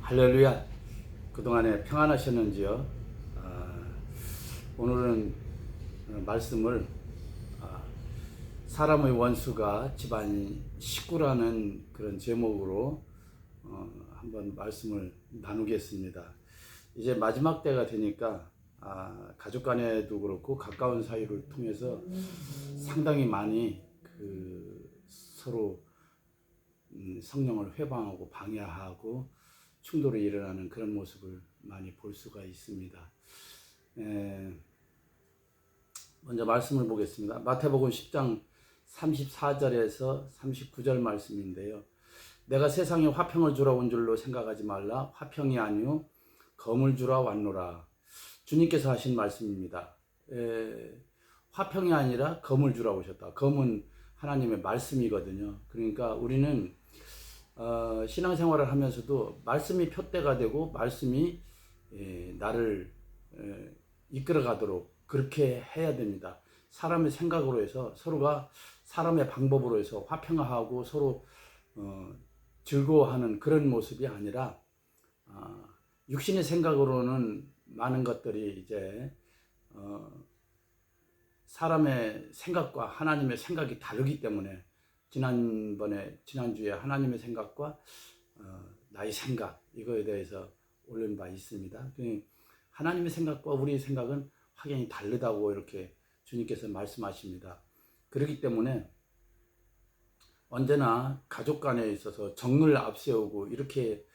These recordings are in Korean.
할렐루야. 그동안에 평안하셨는지요? 오늘은 말씀을 사람의 원수가 집안 식구라는 그런 제목으로 한번 말씀을 나누겠습니다. 이제 마지막 때가 되니까 가족 간에도 그렇고 가까운 사이를 통해서 상당히 많이 서로 성령을 회방하고 방해하고 충돌이 일어나는 그런 모습을 많이 볼 수가 있습니다. 먼저 말씀을 보겠습니다. 마태복음 10장 34절에서 39절 말씀인데요. 내가 세상에 화평을 주러 온 줄로 생각하지 말라. 화평이 아니요 검을 주러 왔노라. 주님께서 하신 말씀입니다. 화평이 아니라 검을 주러 오셨다. 검은 하나님의 말씀이거든요. 그러니까 우리는 신앙생활을 하면서도 말씀이 표대가 되고 말씀이 나를 이끌어 가도록 그렇게 해야 됩니다. 사람의 생각으로 해서 서로가 사람의 방법으로 해서 화평하고 서로 즐거워하는 그런 모습이 아니라 육신의 생각으로는 많은 것들이 이제 사람의 생각과 하나님의 생각이 다르기 때문에 지난주에 하나님의 생각과 나의 생각 이거에 대해서 올린 바 있습니다. 하나님의 생각과 우리의 생각은 확연히 다르다고 이렇게 주님께서 말씀하십니다. 그렇기 때문에 언제나 가족 간에 있어서 정을 앞세우고 이렇게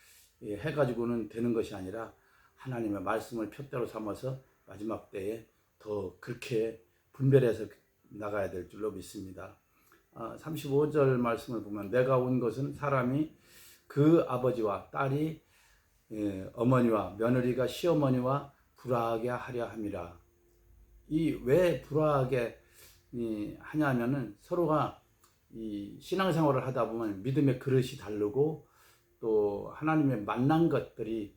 해가지고는 되는 것이 아니라 하나님의 말씀을 표대로 삼아서 마지막 때에 더 그렇게 분별해서 나가야 될 줄로 믿습니다. 35절 말씀을 보면 내가 온 것은 사람이 그 아버지와 딸이 어머니와 며느리가 시어머니와 불화하게 하려 함이라. 이 왜 불화하게 하냐면은 서로가 이 신앙생활을 하다 보면 믿음의 그릇이 다르고 또 하나님의 만난 것들이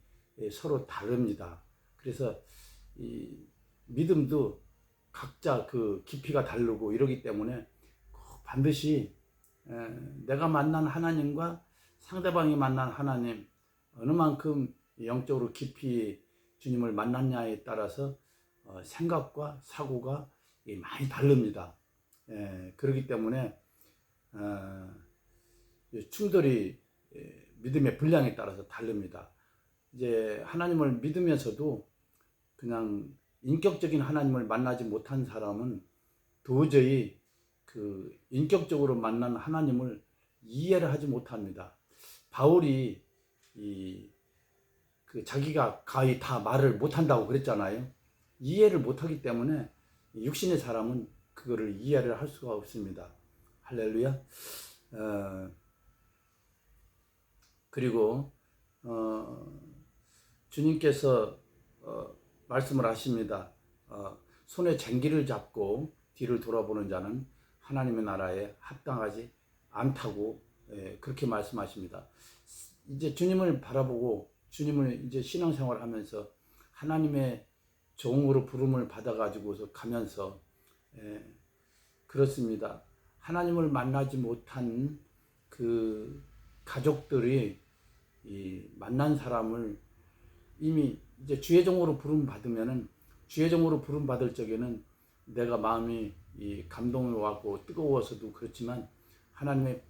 서로 다릅니다. 그래서 이 믿음도 각자 그 깊이가 다르고 이러기 때문에 반드시 내가 만난 하나님과 상대방이 만난 하나님 어느 만큼 영적으로 깊이 주님을 만났냐에 따라서 생각과 사고가 많이 다릅니다. 그렇기 때문에 충돌이 믿음의 분량에 따라서 다릅니다. 이제 하나님을 믿으면서도 그냥 인격적인 하나님을 만나지 못한 사람은 도저히 그 인격적으로 만난 하나님을 이해를 하지 못합니다. 바울이 자기가 거의 다 말을 못한다고 그랬잖아요. 이해를 못하기 때문에 육신의 사람은 그거를 이해를 할 수가 없습니다. 할렐루야. 그리고 주님께서 말씀을 하십니다. 손에 쟁기를 잡고 뒤를 돌아보는 자는 하나님의 나라에 합당하지 않다고 그렇게 말씀하십니다. 이제 주님을 바라보고 주님을 이제 신앙생활 하면서 하나님의 종으로 부름을 받아가지고서 가면서 그렇습니다. 하나님을 만나지 못한 그 가족들이 만난 사람을 이미 이제 주의 종으로 부름 받으면은 주의 종으로 부름 받을 적에는 내가 마음이 감동이 왔고 뜨거워서도 그렇지만 하나님의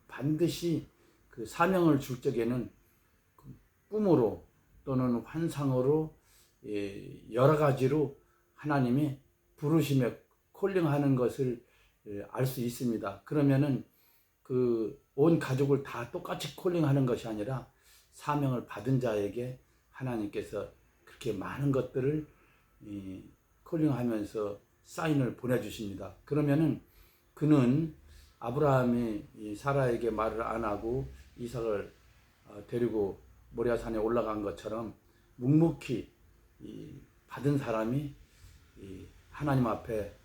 반드시 그 사명을 줄 적에는 꿈으로 또는 환상으로 여러 가지로 하나님이 부르심에 콜링하는 것을 알 수 있습니다. 그러면은 그 온 가족을 다 똑같이 콜링하는 것이 아니라 사명을 받은 자에게 하나님께서 그렇게 많은 것들을 콜링하면서 사인을 보내주십니다. 그러면은 그는 아브라함이 사라에게 말을 안 하고 이삭을 데리고 모리아산에 올라간 것처럼 묵묵히 받은 사람이 하나님 앞에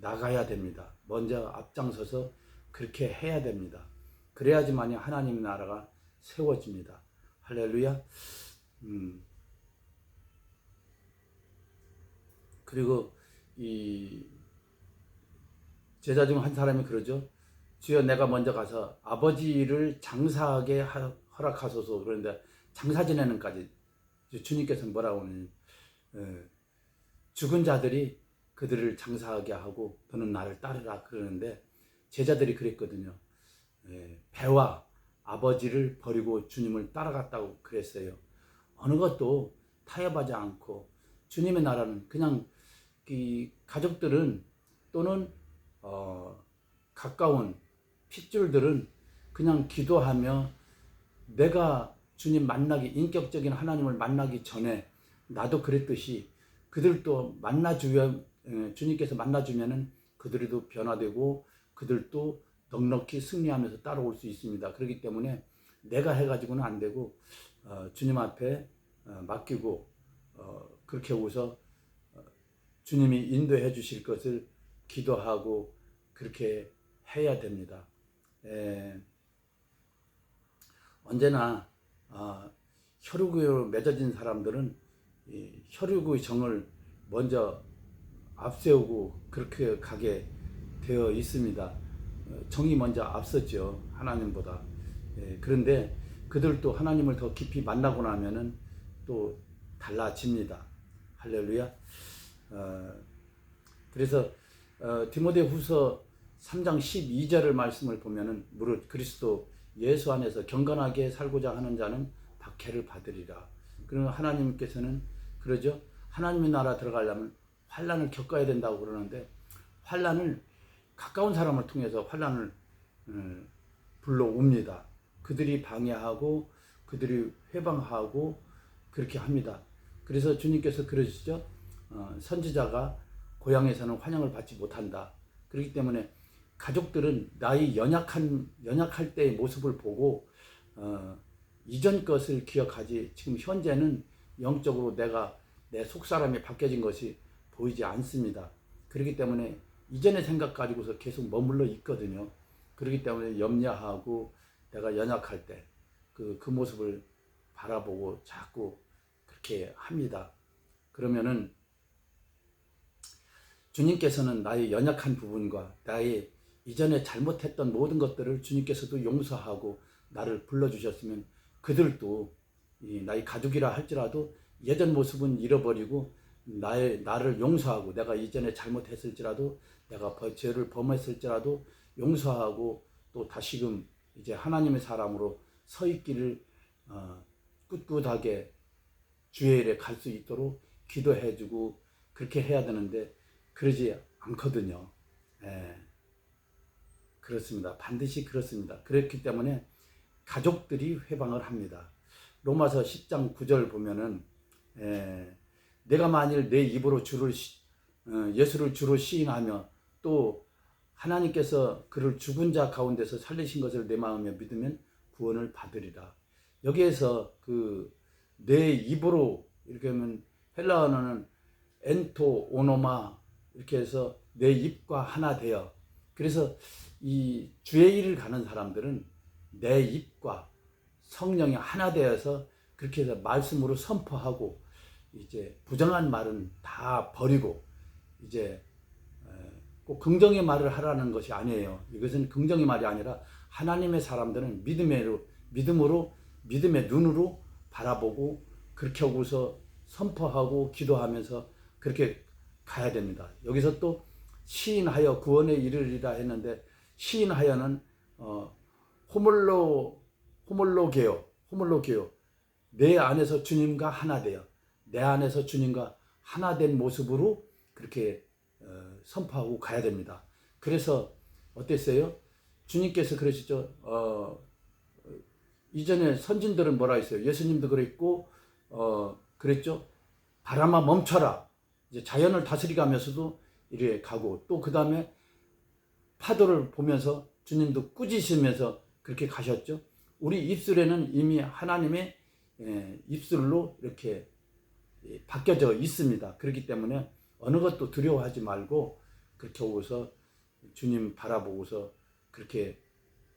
나가야 됩니다. 먼저 앞장서서 그렇게 해야 됩니다. 그래야지만이 하나님 나라가 세워집니다. 할렐루야. 그리고 이 제자 중 한 사람이 그러죠. 주여 내가 먼저 가서 아버지를 장사하게 허락하소서. 그런데 장사 지내는까지 주님께서 뭐라고 하느냐, 죽은 자들이 그들을 장사하게 하고 너는 나를 따르라 그러는데, 제자들이 그랬거든요. 배와 아버지를 버리고 주님을 따라갔다고 그랬어요. 어느 것도 타협하지 않고, 주님의 나라는 그냥 이 가족들은 또는 가까운 핏줄들은 그냥 기도하며, 내가 주님 만나기, 인격적인 하나님을 만나기 전에 나도 그랬듯이 그들도 주님께서 만나주면은 그들도 변화되고 그들도 넉넉히 승리하면서 따라올 수 있습니다. 그렇기 때문에 내가 해가지고는 안 되고 주님 앞에 맡기고 그렇게 하고서 주님이 인도해 주실 것을 기도하고 그렇게 해야 됩니다. 언제나 혈육으로 맺어진 사람들은 혈육의 정을 먼저 앞세우고 그렇게 가게 되어 있습니다. 정이 먼저 앞섰죠, 하나님보다. 그런데 그들도 하나님을 더 깊이 만나고 나면은 또 달라집니다. 할렐루야. 그래서 디모데후서 3장 12절을 말씀을 보면은, 무릇 그리스도 예수 안에서 경건하게 살고자 하는 자는 박해를 받으리라. 그러면 하나님께서는 그러죠. 하나님의 나라 들어가려면 환난을 겪어야 된다고 그러는데, 환난을 가까운 사람을 통해서 환난을 불러옵니다. 그들이 방해하고 그들이 회방하고 그렇게 합니다. 그래서 주님께서 그러시죠. 선지자가 고향에서는 환영을 받지 못한다. 그렇기 때문에 가족들은 나의 연약할 때의 모습을 보고 이전 것을 기억하지, 지금 현재는 영적으로 내 속사람이 바뀌어진 것이 보이지 않습니다. 그렇기 때문에 이전의 생각 가지고서 계속 머물러 있거든요. 그렇기 때문에 염려하고 내가 연약할 때 그 모습을 바라보고 자꾸 그렇게 합니다. 그러면은 주님께서는 나의 연약한 부분과 나의 이전에 잘못했던 모든 것들을 주님께서도 용서하고 나를 불러주셨으면, 그들도 나의 가족이라 할지라도 예전 모습은 잃어버리고 나를 용서하고, 내가 이전에 잘못했을지라도, 내가 죄를 범했을지라도 용서하고 또 다시금 이제 하나님의 사람으로 서 있기를 꿋꿋하게 주의 일에 갈 수 있도록 기도해주고 그렇게 해야 되는데 그러지 않거든요. 그렇습니다. 반드시 그렇습니다. 그렇기 때문에 가족들이 회방을 합니다. 로마서 10장 9절 보면은 내가 만일 내 입으로 예수를 주로 시인하며 또 하나님께서 그를 죽은 자 가운데서 살리신 것을 내 마음에 믿으면 구원을 받으리라. 여기에서 내 입으로 이렇게 하면 헬라어는 엔토 오노마 이렇게 해서 내 입과 하나 되어, 그래서 이 주의 일을 가는 사람들은 내 입과 성령이 하나 되어서 그렇게 해서 말씀으로 선포하고, 이제 부정한 말은 다 버리고, 이제 꼭 긍정의 말을 하라는 것이 아니에요. 이것은 긍정의 말이 아니라 하나님의 사람들은 믿음의 눈으로 바라보고 그렇게 하고서 선포하고 기도하면서 그렇게 가야 됩니다. 여기서 또 시인하여 구원에 이르리라 했는데, 시인하여는 호몰로게요. 내 안에서 주님과 하나 되어, 내 안에서 주님과 하나 된 모습으로 그렇게 선포하고 가야 됩니다. 그래서 어땠어요? 주님께서 그러시죠. 이전에 선진들은 뭐라 했어요? 예수님도 그랬고 그랬죠. 바람아 멈춰라. 이제 자연을 다스리가면서도 이렇게 가고, 또 그 다음에 파도를 보면서 주님도 꾸짖으면서 그렇게 가셨죠. 우리 입술에는 이미 하나님의 입술로 이렇게 바뀌어져 있습니다. 그렇기 때문에 어느 것도 두려워하지 말고 그렇게 오고서 주님 바라보고서 그렇게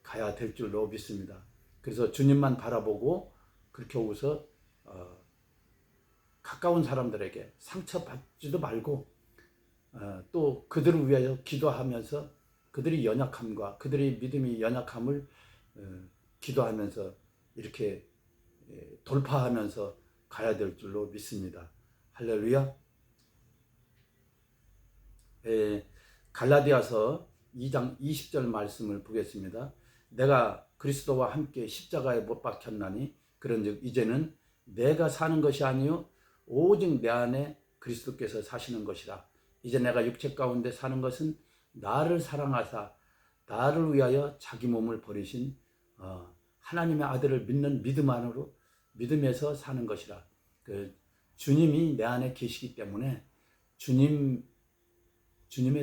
가야 될 줄로 믿습니다. 그래서 주님만 바라보고 그렇게 오고서 가까운 사람들에게 상처받지도 말고 또 그들을 위하여 기도하면서 그들이 연약함과 그들의 믿음이 연약함을 기도하면서 이렇게 돌파하면서 가야 될 줄로 믿습니다. 할렐루야. 갈라디아서 2장 20절 말씀을 보겠습니다. 내가 그리스도와 함께 십자가에 못 박혔나니 그런즉 이제는 내가 사는 것이 아니요 오직 내 안에 그리스도께서 사시는 것이라. 이제 내가 육체 가운데 사는 것은 나를 사랑하사 나를 위하여 자기 몸을 버리신 하나님의 아들을 믿는 믿음 안으로 믿음에서 사는 것이라. 주님이 내 안에 계시기 때문에 주님의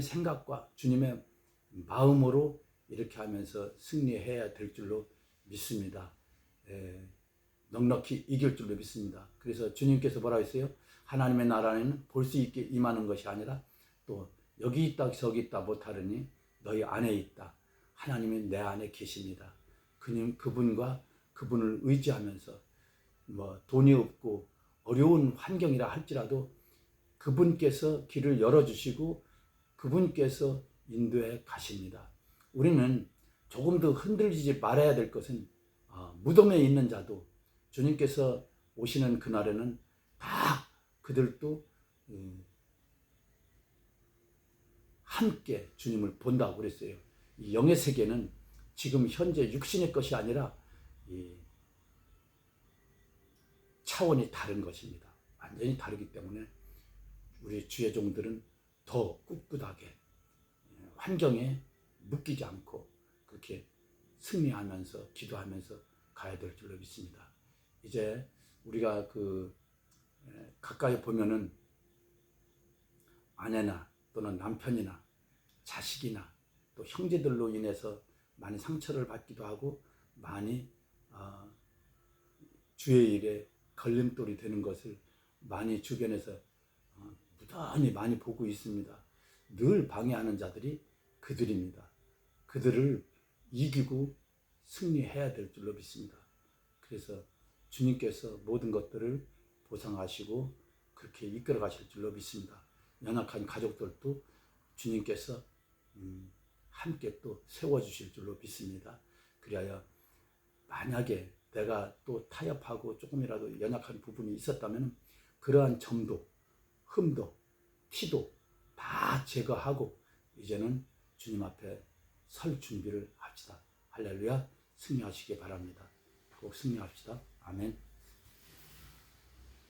생각과 주님의 마음으로 이렇게 하면서 승리해야 될 줄로 믿습니다. 넉넉히 이길 줄로 믿습니다. 그래서 주님께서 뭐라고 했어요? 하나님의 나라는 볼 수 있게 임하는 것이 아니라 또 여기 있다 저기 있다 못하르니 너희 안에 있다. 하나님이 내 안에 계십니다. 그분과 그분을 의지하면서 돈이 없고 어려운 환경이라 할지라도 그분께서 길을 열어주시고 그분께서 인도해 가십니다. 우리는 조금 더 흔들리지 말아야 될 것은 무덤에 있는 자도 주님께서 오시는 그날에는 다 그들도 함께 주님을 본다고 그랬어요. 이 영의 세계는 지금 현재 육신의 것이 아니라 차원이 다른 것입니다. 완전히 다르기 때문에 우리 주의 종들은 더 꿋꿋하게 환경에 묶이지 않고 그렇게 승리하면서 기도하면서 가야 될 줄로 믿습니다. 이제 우리가 가까이 보면은 아내나 또는 남편이나 자식이나 또 형제들로 인해서 많이 상처를 받기도 하고 많이 주의 일에 걸림돌이 되는 것을 많이 주변에서 무단히 많이 보고 있습니다. 늘 방해하는 자들이 그들입니다. 그들을 이기고 승리해야 될 줄로 믿습니다. 그래서 주님께서 모든 것들을 보상하시고 그렇게 이끌어 가실 줄로 믿습니다. 연약한 가족들도 주님께서 함께 또 세워주실 줄로 믿습니다. 그리하여 만약에 내가 또 타협하고 조금이라도 연약한 부분이 있었다면 그러한 점도 흠도 티도 다 제거하고 이제는 주님 앞에 설 준비를 합시다. 할렐루야. 승리하시기 바랍니다. 꼭 승리합시다. 아멘.